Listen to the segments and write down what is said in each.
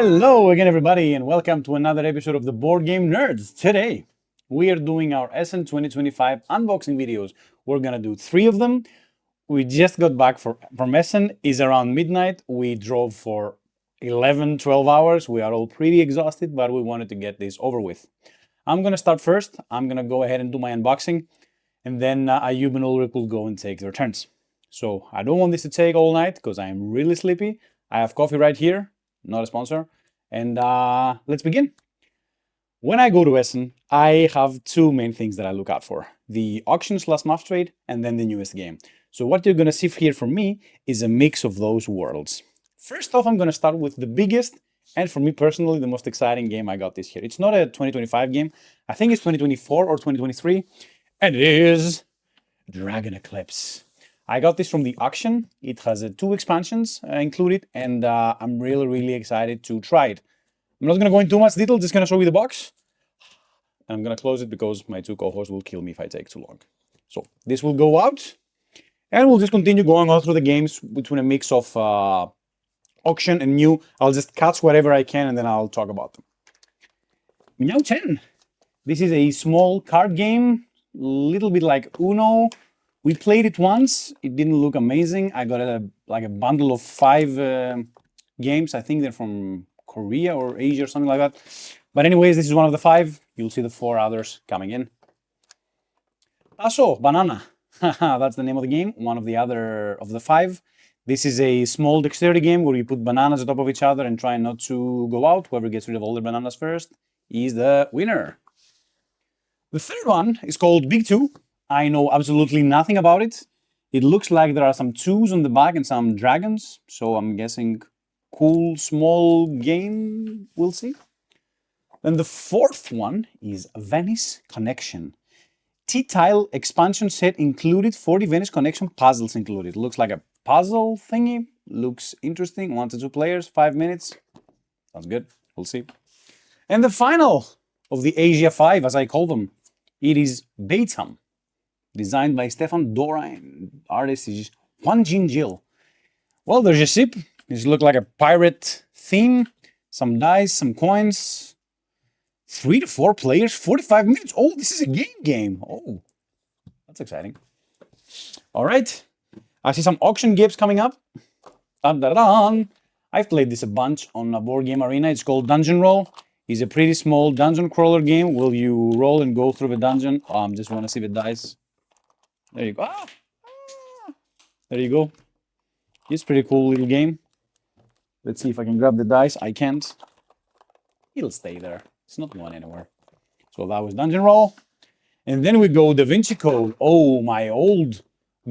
Hello again, everybody, and welcome to another episode of the Board Game Nerds. Today, we are doing our Essen 2025 unboxing videos. We're gonna do 3 of them. We just got back from Essen. It's around midnight. We drove for 11, 12 hours. We are all pretty exhausted, but we wanted to get this over with. I'm gonna start first. I'm gonna go ahead and do my unboxing, and then Ayub and Ulrich will go and take their turns. So I don't want this to take all night because I'm really sleepy. I have coffee right here, not a sponsor. And let's begin. When I go to Essen, I have 2 main things that I look out for: the auctions last month trade and then the newest game. So what you're gonna see here from me is a mix of those worlds. First off, I'm gonna start with the biggest and for me personally the most exciting game I got this year. It's not a 2025 game. I think it's 2024 or 2023, and it is Dragon Eclipse. I got this from the auction. It has 2 expansions included, and I'm really excited to try it. I'm not going to go into too much detail, just going to show you the box. And I'm going to close it because my 2 co-hosts will kill me if I take too long. So this will go out, and we'll just continue going all through the games between a mix of auction and new. I'll just catch whatever I can, and then I'll talk about them. Meow 10. This is a small card game, little bit like Uno. We played it once. It didn't look amazing. I got a bundle of 5 games. I think they're from Korea or Asia or something like that. But anyways, this is one of the 5. You'll see the 4 others coming in. Tasso, banana. That's the name of the game. One of the other of the 5. This is a small dexterity game where you put bananas on top of each other and try not to go out. Whoever gets rid of all the bananas first is the winner. The third one is called Big 2. I know absolutely nothing about it. It looks like there are some 2s on the back and some dragons. So I'm guessing cool, small game. We'll see. Then the 4th one is Venice Connection. T-tile expansion set included, 40 Venice Connection puzzles included. Looks like a puzzle thingy. Looks interesting. 1 to 2 players, 5 minutes. Sounds good. We'll see. And the final of the Asia 5, as I call them, it is Beitam. Designed by Stefan Dora and artist is Juan Jin Jill. Well, there's a ship. This looks like a pirate theme. Some dice, some coins. 3 to 4 players, 45 minutes. Oh, this is a game. Oh, that's exciting. All right. I see some auction games coming up. Dun, dun, dun. I've played this a bunch on a board game arena. It's called Dungeon Roll. It's a pretty small dungeon crawler game. Will you roll and go through the dungeon? Just want to see the dice. There you go. There you go. It's pretty cool little game. Let's see if I can grab the dice. I can't. It'll stay there. It's not going anywhere. So that was Dungeon Roll. And then we go Da Vinci Code. Oh, my old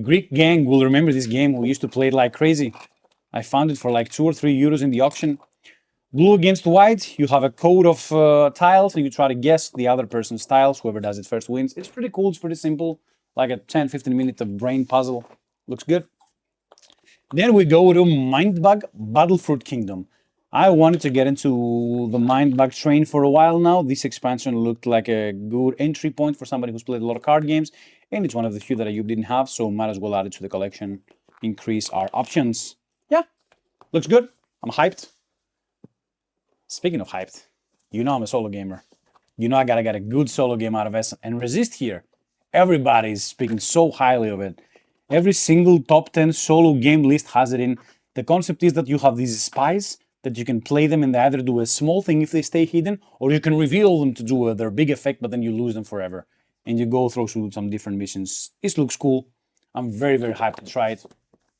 Greek gang will remember this game. We used to play it like crazy. I found it for like 2 or 3 euros in the auction. Blue against white. You have a code of tiles and you try to guess the other person's tiles. Whoever does it first wins. It's pretty cool. It's pretty simple. Like a 10-15 minute brain puzzle. Looks good. Then we go to Mindbug Battlefruit Kingdom. I wanted to get into the Mindbug train for a while now. This expansion looked like a good entry point for somebody who's played a lot of card games. And it's one of the few that Ayub didn't have, so might as well add it to the collection. Increase our options. Yeah, looks good. I'm hyped. Speaking of hyped, you know I'm a solo gamer. You know I gotta get a good solo game out of Essen. And Resist here. Everybody's speaking so highly of it. Every single top 10 solo game list has it in. The concept is that you have these spies that you can play them and they either do a small thing if they stay hidden, or you can reveal them to do their big effect, but then you lose them forever. And you go through some different missions. This looks cool. I'm very hyped to try it.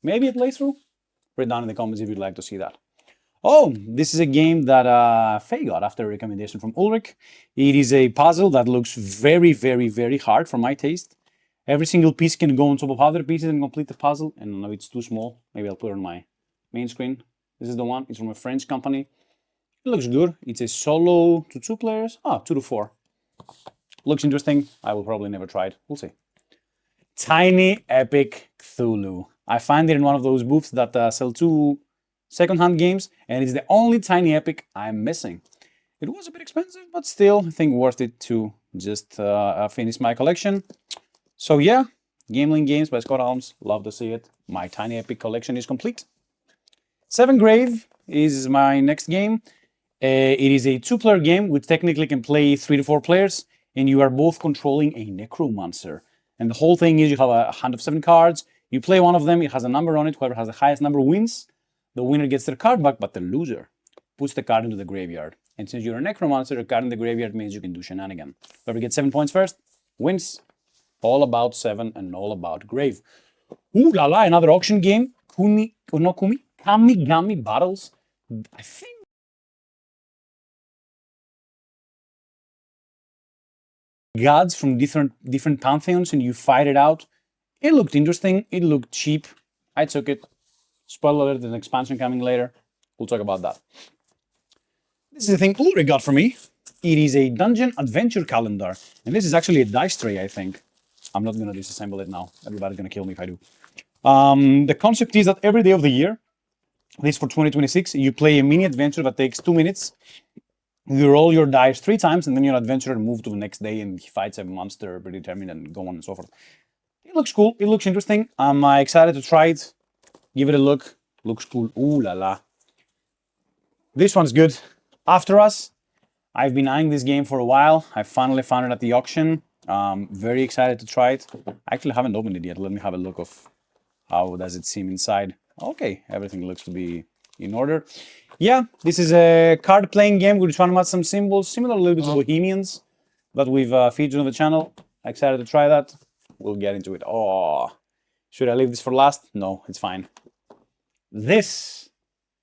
Maybe a playthrough? Put it down in the comments if you'd like to see that. Oh, this is a game that Faye got after a recommendation from Ulrich. It is a puzzle that looks very hard for my taste. Every single piece can go on top of other pieces and complete the puzzle. And no, it's too small. Maybe I'll put it on my main screen. This is the one. It's from a French company. It looks good. It's a solo to 2 players. 2 to 4. Looks interesting. I will probably never try it. We'll see. Tiny Epic Cthulhu. I find it in one of those booths that sell 2 second-hand games, and it's the only Tiny Epic I'm missing. It was a bit expensive, but still, I think worth it to just finish my collection. So yeah, Gameling Games by Scott Alms. Love to see it. My Tiny Epic collection is complete. Seven Grave is my next game. It is a two-player game which technically can play 3 to 4 players, and you are both controlling a necromancer. And the whole thing is you have a hand of 7 cards. You play one of them, it has a number on it. Whoever has the highest number wins. The winner gets their card back, but the loser puts the card into the graveyard. And since you're a necromancer, a card in the graveyard means you can do shenanigans. Whoever gets 7 points first wins. All about 7 and all about grave. Ooh la la, another auction game. Kamigami Battles. I think gods from different pantheons and you fight it out. It looked interesting. It looked cheap. I took it. Spoiler alert, there's an expansion coming later. We'll talk about that. This is the thing Ulrich got for me. It is a dungeon adventure calendar. And this is actually a dice tray, I think. I'm not going to disassemble it now. Everybody's going to kill me if I do. The concept is that every day of the year, this for 2026, you play a mini adventure that takes 2 minutes. You roll your dice 3 times, and then your adventurer move to the next day and he fights a monster predetermined and go on and so forth. It looks cool. It looks interesting. I'm excited to try it. Give it a look. Looks cool. Ooh la la. This one's good. After Us. I've been eyeing this game for a while. I finally found it at the auction. Very excited to try it. I actually haven't opened it yet. Let me have a look of how does it seem inside. Okay, everything looks to be in order. Yeah, this is a card-playing game. We're trying to match some symbols, similar a little bit to Bohemians that we've featured on the channel. Excited to try that. We'll get into it. Oh, should I leave this for last? No, it's fine. This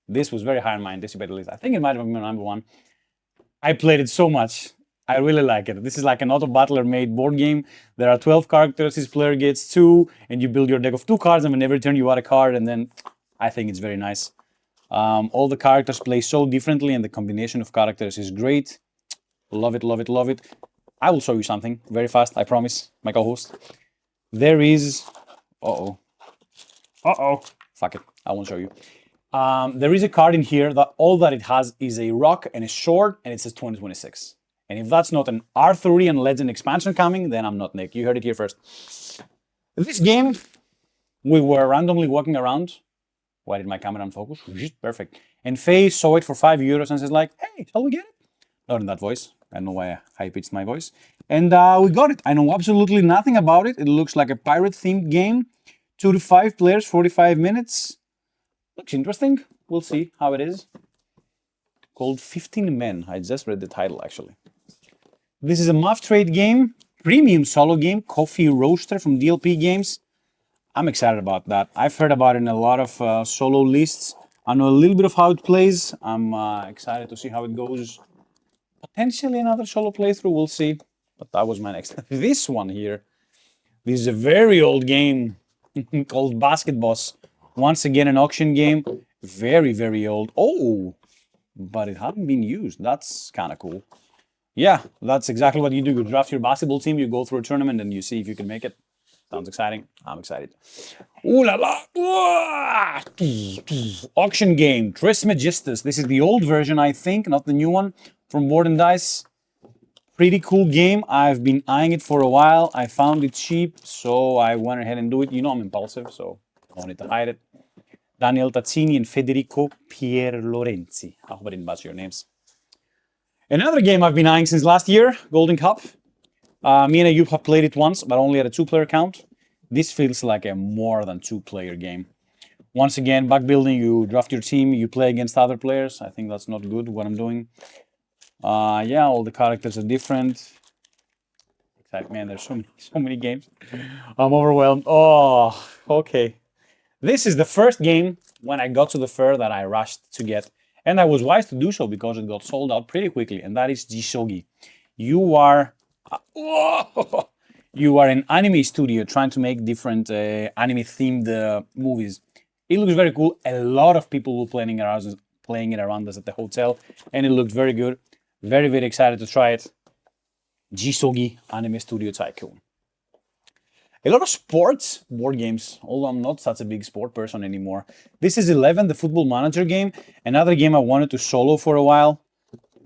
was very high on my anticipated list. I think it might have been my number 1. I played it so much. I really like it. This is like an auto-battler made board game. There are 12 characters. Each player gets 2, and you build your deck of 2 cards, and when every turn you add a card, and then I think it's very nice. All the characters play so differently, and the combination of characters is great. Love it, love it, love it. I will show you something very fast, I promise, my co-host. There is... Uh-oh. Uh-oh. Fuck it. I won't show you. There is a card in here that all that it has is a rock and a sword, and it says 2026. And if that's not an Arthurian Legend expansion coming, then I'm not Nick. You heard it here first. This game, we were randomly walking around. Why did my camera unfocus? Perfect. And Faye saw it for €5 and says like, hey, shall we get it? Not in that voice. I don't know why I high-pitched my voice. And we got it. I know absolutely nothing about it. It looks like a pirate-themed game. 2 to 5 players, 45 minutes. Looks interesting. We'll see how it is. Called 15 Men. I just read the title, actually. This is a Muff Trade game. Premium solo game. Coffee Roaster from DLP Games. I'm excited about that. I've heard about it in a lot of solo lists. I know a little bit of how it plays. I'm excited to see how it goes. Potentially another solo playthrough. We'll see. But that was my next. This one here. This is a very old game called Basket Boss. Once again, an auction game. Very, very old. Oh, but it hadn't been used. That's kind of cool. Yeah, that's exactly what you do. You draft your basketball team, you go through a tournament, and you see if you can make it. Sounds exciting. I'm excited. Ooh la la! Auction game, Trismegistus. This is the old version, I think, not the new one, from Board and Dice. Pretty cool game. I've been eyeing it for a while. I found it cheap, so I went ahead and do it. You know I'm impulsive, so I wanted to hide it. Daniel Tazzini and Federico Pierlorenzi. I hope I didn't butcher your names. Another game I've been eyeing since last year, Golden Cup. Me and Ayub have played it once, but only at a 2-player count. This feels like a more than 2-player game. Once again, back building, you draft your team, you play against other players. I think that's not good, what I'm doing. Yeah, all the characters are different. Man, there's so many games. I'm overwhelmed. Oh, okay. This is the first game when I got to the fair that I rushed to get. And I was wise to do so because it got sold out pretty quickly. And that is Jisogi. You are an anime studio trying to make different anime-themed movies. It looks very cool. A lot of people were playing it around us at the hotel. And it looked very good. Very, very excited to try it. Jisogi Anime Studio Tycoon. A lot of sports board games, although I'm not such a big sport person anymore. This is 11, the Football Manager game. Another game I wanted to solo for a while.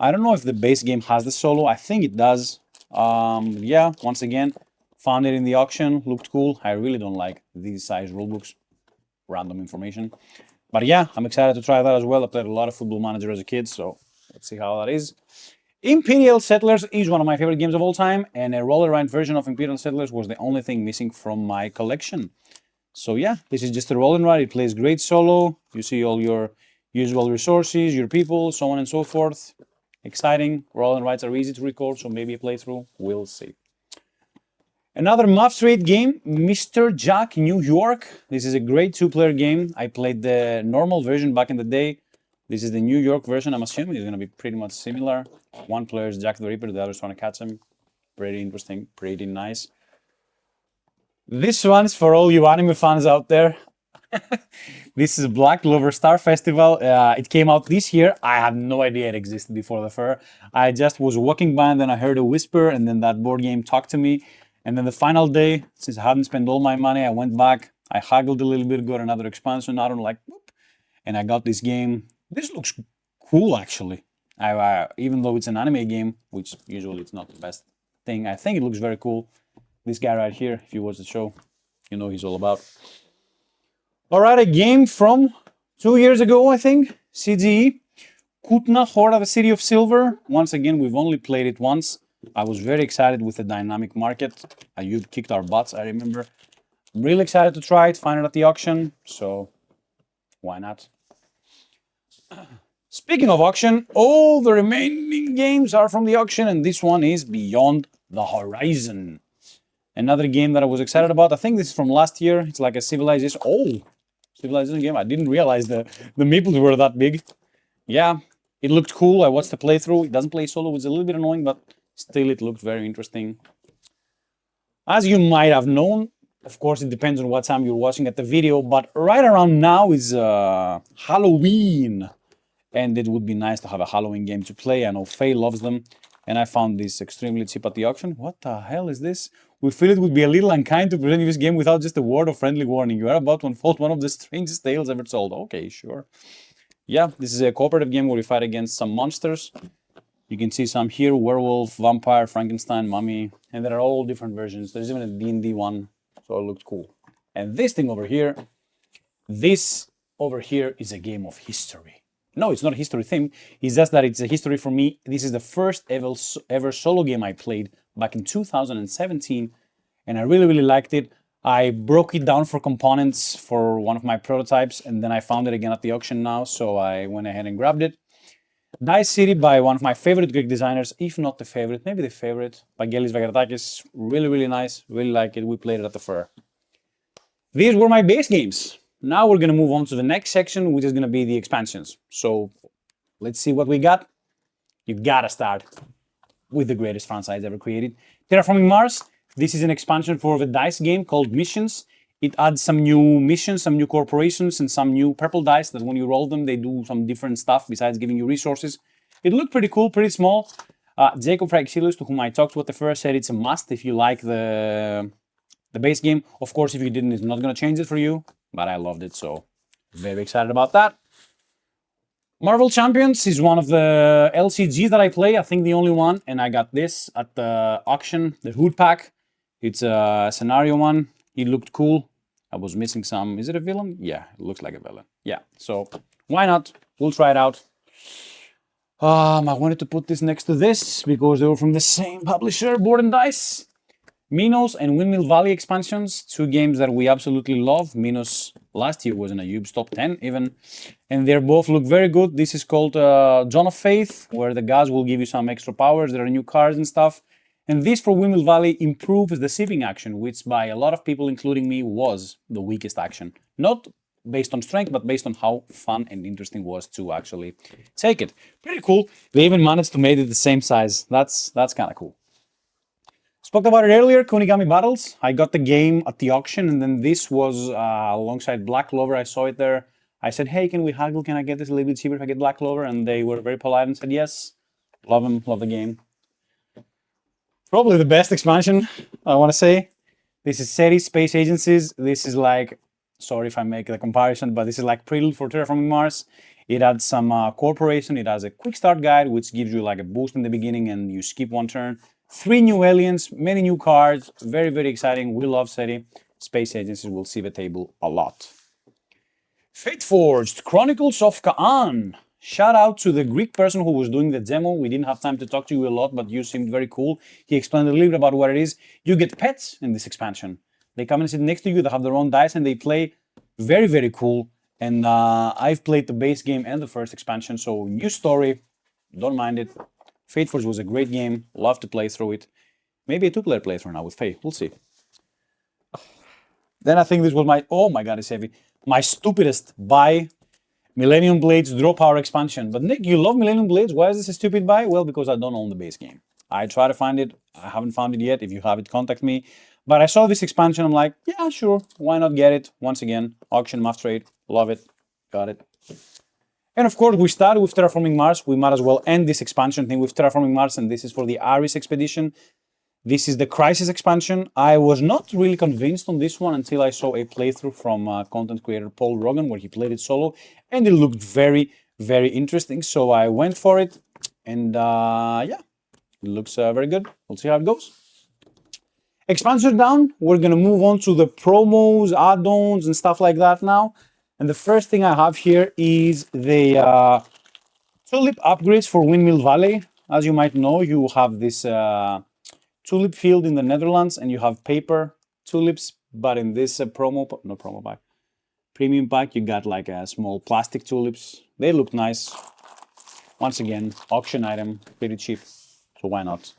I don't know if the base game has the solo. I think it does. Yeah, once again, found it in the auction. Looked cool. I really don't like these size rulebooks. Random information. But yeah, I'm excited to try that as well. I played a lot of Football Manager as a kid, so Let's see how that is. Imperial Settlers is one of my favorite games of all time, and a roll-around version of Imperial Settlers was the only thing missing from my collection. So yeah, this is just a roll and ride. It plays great solo. You see all your usual resources, your people, so on and so forth. Exciting. Roll and rides are easy to record, so maybe a playthrough. We'll see. Another Map Street game, Mr. Jack New York. This is a great two-player game. I played the normal version back in the day. This is the New York version. I'm assuming it's going to be pretty much similar. One player is Jack the Ripper, the other is trying to catch him. Pretty interesting, pretty nice. This one's for all you anime fans out there. This is Black Clover Star Festival. It came out this year. I had no idea it existed before the fair. I just was walking by and then I heard a whisper and then that board game talked to me. And then the final day, since I hadn't spent all my money, I went back. I haggled a little bit, got another expansion. I don't like, whoop, and I got this game. This looks cool, actually. Even though it's an anime game, which usually it's not the best thing, I think it looks very cool. This guy right here, if you watch the show, you know he's all about. All right, a game from 2 years ago, I think, CGE. Kutna Hora, the City of Silver. Once again, we've only played it once. I was very excited with the dynamic market. Ayub kicked our butts, I remember. I'm really excited to try it, find it at the auction, so why not? Speaking of auction, all the remaining games are from the auction, and this one is Beyond the Horizon. Another game that I was excited about. I think this is from last year. It's like a Civilization. Oh, Civilization game. I didn't realize the meeples were that big. Yeah, it looked cool. I watched the playthrough. It doesn't play solo. It's a little bit annoying, but still it looked very interesting. As you might have known, of course, it depends on what time you're watching at the video, but right around now is Halloween. And it would be nice to have a Halloween game to play. I know Faye loves them. And I found this extremely cheap at the auction. What the hell is this? We feel it would be a little unkind to present you this game without just a word of friendly warning. You are about to unfold one of the strangest tales ever told. Okay, sure. Yeah, this is a cooperative game where we fight against some monsters. You can see some here, werewolf, vampire, Frankenstein, mummy, and there are all different versions. There's even a D&D one, so it looked cool. And this thing over here, this over here is a game of history. No, it's not a history theme. It's just that it's a history for me. This is the first ever solo game I played back in 2017, and I really, really liked it. I broke it down for components for one of my prototypes, and then I found it again at the auction now, so I went ahead and grabbed it. Dice City by one of my favorite Greek designers, if not the favorite, maybe the favorite, Vangelis Vagartakis. Really, really nice. Really like it. We played it at the fair. These were my base games. Now we're going to move on to the next section, which is going to be the expansions. So let's see what we got. You gotta start with the greatest franchise ever created. Terraforming Mars. This is an expansion for the dice game called Missions. It adds some new missions, some new corporations, and some new purple dice that when you roll them, they do some different stuff besides giving you resources. It looked pretty cool, pretty small. Jacob Fraxilius, to whom I talked to at the first, said it's a must if you like the base game. Of course, if you didn't, it's not going to change it for you. But I loved it, so very excited about that. Marvel Champions is one of the LCGs that I play, I think the only one, and I got this at the auction, the Hood Pack. It's a scenario one. It looked cool. I was missing some, is it a villain? Yeah, it looks like a villain. Yeah, so why not? We'll try it out. I wanted to put this next to this because they were from the same publisher, Board and Dice. Minos and Windmill Valley expansions, two games that we absolutely love. Minos last year was in Ayub's top 10 even, and they both look very good. This is called John of Faith, where the gods will give you some extra powers. There are new cards and stuff. And this for Windmill Valley improves the sieving action, which by a lot of people, including me, was the weakest action. Not based on strength, but based on how fun and interesting it was to actually take it. Pretty cool. They even managed to make it the same size. That's kind of cool. Spoke about it earlier, Kunigami Battles. I got the game at the auction, and then this was alongside Black Clover. I saw it there. I said, hey, can we haggle? Can I get this a little bit cheaper if I get Black Clover? And they were very polite and said, yes. Love them, love the game. Probably the best expansion, I want to say. This is SETI Space Agencies. This is like, sorry if I make the comparison, but this is like Prelude for Terraforming Mars. It adds some corporation. It has a quick start guide, which gives you like a boost in the beginning and you skip one turn. 3 new aliens, many new cards, very, very exciting. We love SETI. Space Agencies will see the table a lot. Fate Forged, Chronicles of Kaan. Shout out to the Greek person who was doing the demo. We didn't have time to talk to you a lot, but you seemed very cool. He explained a little bit about what it is. You get pets in this expansion. They come and sit next to you, they have their own dice, and they play very, very cool. And I've played the base game and the first expansion, so new story, don't mind it. Fate Force was a great game, love to play through it. Maybe a 2-player playthrough now with Faye, we'll see. Then I think this was my, oh my god, it's heavy, my stupidest buy, Millennium Blades Draw Power expansion. But Nick, you love Millennium Blades, why is this a stupid buy? Well, because I don't own the base game. I try to find it, I haven't found it yet. If you have it, contact me. But I saw this expansion, I'm like, yeah, sure, why not get it? Once again, auction, math trade, love it, got it. And of course, we started with Terraforming Mars. We might as well end this expansion thing with Terraforming Mars, and this is for the Ares expedition. This is the Crisis expansion. I was not really convinced on this one until I saw a playthrough from content creator Paul Rogan, where he played it solo, and it looked very, very interesting. So I went for it, and yeah, it looks very good. We'll see how it goes. Expansion down, we're gonna move on to the promos, add-ons, and stuff like that now. And the first thing I have here is the tulip upgrades for Windmill Valley. As you might know, you have this tulip field in the Netherlands, and you have paper tulips, but in this premium pack, you got like a small plastic tulips. They look nice. Once again, auction item, pretty cheap, so why not?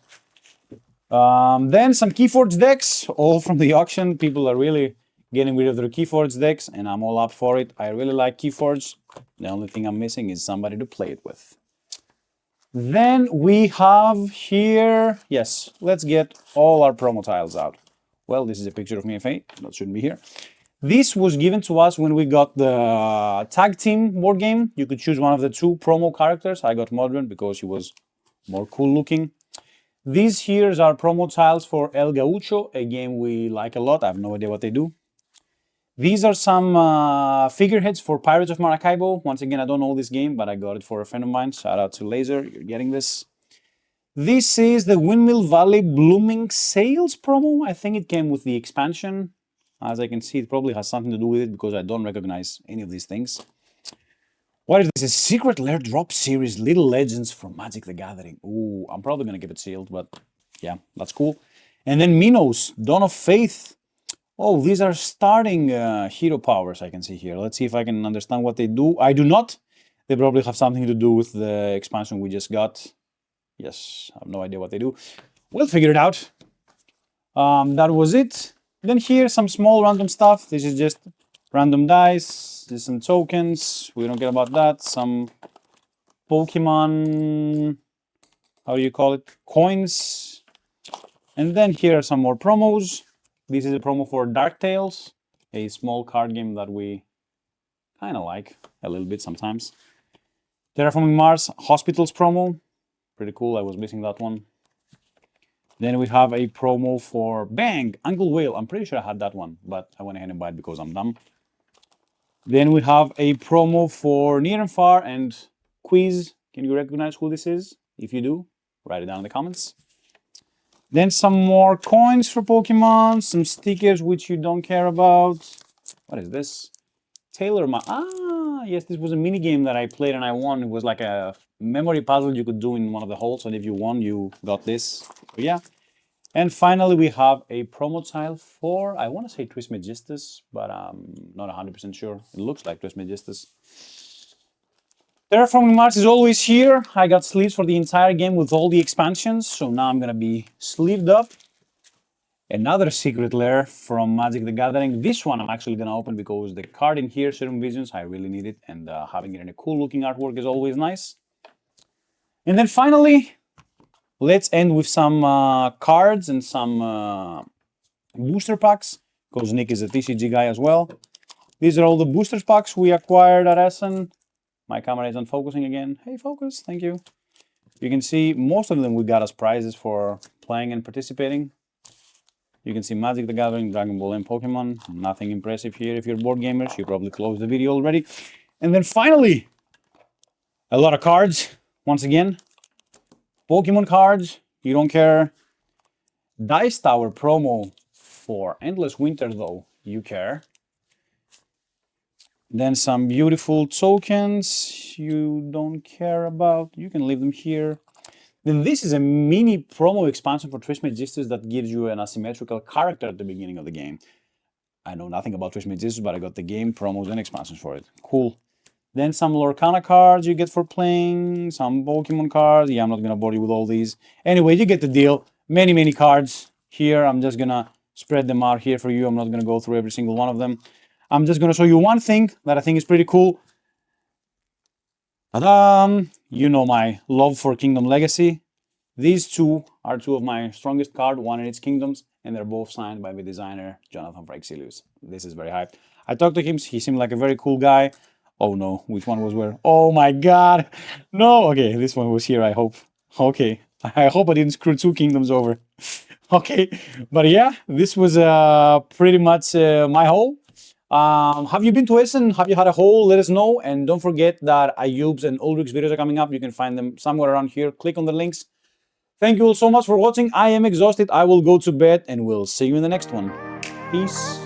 Then some Keyforge decks, all from the auction. People are really getting rid of their Keyforge decks, and I'm all up for it. I really like Keyforge. The only thing I'm missing is somebody to play it with. Then we have here, yes, let's get all our promo tiles out. Well, this is a picture of me and Faye, that shouldn't be here. This was given to us when we got the tag team board game. You could choose one of the two promo characters. I got Modern because he was more cool looking. These here are promo tiles for El Gaucho, a game we like a lot. I have no idea what they do. These are some figureheads for Pirates of Maracaibo. Once again, I don't know this game, but I got it for a friend of mine. Shout out to Laser, you're getting this. This is the Windmill Valley Blooming Sales promo. I think it came with the expansion. As I can see, it probably has something to do with it because I don't recognize any of these things. What is this? A Secret Lair Drop Series Little Legends from Magic the Gathering. Ooh, I'm probably going to keep it sealed, but yeah, that's cool. And then Minos, Dawn of Faith. Oh, these are starting hero powers I can see here. Let's see if I can understand what they do. I do not. They probably have something to do with the expansion we just got. Yes, I have no idea what they do. We'll figure it out. That was it. Then here, some small random stuff. This is just random dice. There's some tokens. We don't care about that. Some Pokemon, how do you call it? Coins. And then here are some more promos. This is a promo for Dark Tales, a small card game that we kind of like a little bit sometimes. Terraforming Mars Hospitals promo. Pretty cool. I was missing that one. Then we have a promo for Bang, Uncle Whale. I'm pretty sure I had that one, but I went ahead and bought it because I'm dumb. Then we have a promo for Near and Far and Quiz. Can you recognize who this is? If you do, write it down in the comments. Then some more coins for Pokemon, some stickers which you don't care about. What is this? Taylor my yes, this was a mini game that I played and I won. It was like a memory puzzle you could do in one of the holes, and if you won, you got this. So yeah. And finally, we have a promo tile for, I want to say Trismegistus, but I'm not 100% sure. It looks like Trismegistus. Terraforming Mars is always here. I got sleeves for the entire game with all the expansions, so now I'm going to be sleeved up. Another Secret Lair from Magic the Gathering. This one I'm actually going to open because the card in here, Serum Visions, I really need it, and having it in a cool looking artwork is always nice. And then finally, let's end with some cards and some booster packs, because Nick is a TCG guy as well. These are all the boosters packs we acquired at Essen. My camera isn't focusing again. Hey, focus, thank you. You can see most of them we got as prizes for playing and participating. You can see Magic the Gathering, Dragon Ball, and Pokemon. Nothing impressive here. If you're board gamers, you probably closed the video already. And then finally, a lot of cards. Once again, Pokemon cards. You don't care. Dice Tower promo for Endless Winter, though. You care. Then some beautiful tokens you don't care about. You can leave them here. Then this is a mini promo expansion for Trismegistus that gives you an asymmetrical character at the beginning of the game. I know nothing about Trismegistus, but I got the game promos and expansions for it. Cool. Then some Lorcana cards you get for playing, some Pokemon cards. Yeah, I'm not gonna bore you with all these. Anyway, you get the deal. Many cards here. I'm just gonna spread them out here for you. I'm not gonna go through every single one of them. I'm just gonna show you one thing that I think is pretty cool. Ta-da! You know my love for Kingdom Legacy. These two are two of my strongest cards, one in its kingdoms, and they're both signed by the designer, Jonathan Fraxelius. This is very hyped. I talked to him, he seemed like a very cool guy. Oh no, which one was where? Oh my god! No, okay, this one was here, I hope. Okay, I hope I didn't screw two kingdoms over. Okay, but yeah, this was pretty much my haul. Have you been to Essen? Have you had a haul? Let us know. And don't forget that Ayub's and Ulrich's videos are coming up. You can find them somewhere around here. Click on the links. Thank you all so much for watching. I am exhausted. I will go to bed and we'll see you in the next one. Peace.